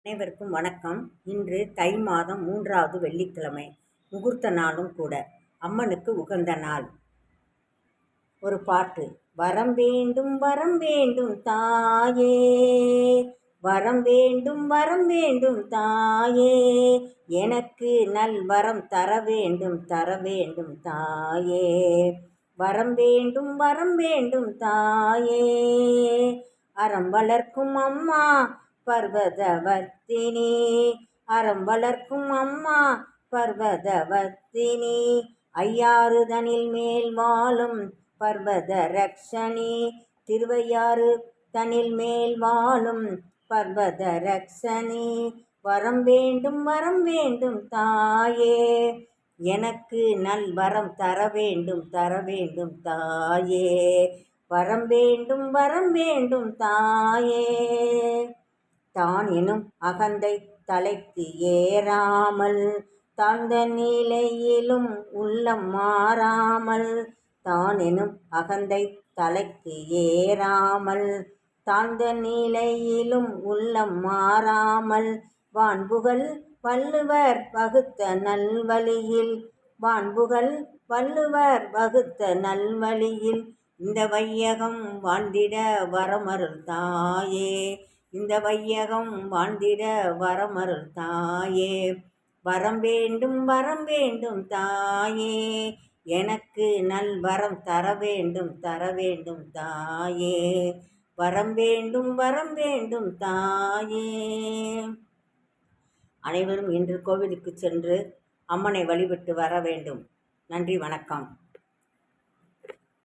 அனைவருக்கும் வணக்கம். இன்று தை மாதம் 3வது வெள்ளிக்கிழமை, முகூர்த்த நாளும் கூட. அம்மனுக்கு உகந்த நாள். ஒரு பாட்டு. வரம் வேண்டும் வரம் வேண்டும் தாயே, வரம் வேண்டும் வரம் வேண்டும் தாயே, எனக்கு நல் வரம் தர வேண்டும் தர வேண்டும் தாயே, வரம் வேண்டும் வரம் வேண்டும் தாயே. அறம் வளர்க்கும் அம்மா பர்வதவர்த்தினி, அறம் வளர்க்கும் அம்மா பர்வதவர்த்தினி, ஐயாறு தனில் மேல் வாழும் பர்வத ரக்ஷணி, திருவையாறு தனில் மேல் வாழும் பர்வத ரக்ஷணி, வரம் வேண்டும் வரம் வேண்டும் தாயே, எனக்கு நல் வரம் தர வேண்டும் தர வேண்டும் தாயே, வரம் வேண்டும் வரம் வேண்டும் தாயே. தான் எனும் அகந்தை தலைக்கு ஏறாமல், தாழ்ந்த நிலையிலும் உள்ளம் மாறாமல், தான் எனும் அகந்தை தலைக்கு ஏறாமல், தாழ்ந்த நிலையிலும் உள்ளம் மாறாமல், வான்புகழ் வள்ளுவர் வகுத்த நல்வழியில், வான்புகழ் வள்ளுவர் வகுத்த நல்வழியில், இந்த வையகம் வாழ்ந்திட வரமருள் தாயே, இந்த வையகம் வாழ்ந்திட வரமருள் தாயே, வரம் வேண்டும் வரம் வேண்டும் தாயே, எனக்கு நல் வரம் தர வேண்டும் தர வேண்டும் தாயே, வரம் வேண்டும் வரம் வேண்டும் தாயே. அனைவரும் இன்று கோவிலுக்கு சென்று அம்மனை வழிபட்டு வர வேண்டும். நன்றி, வணக்கம்.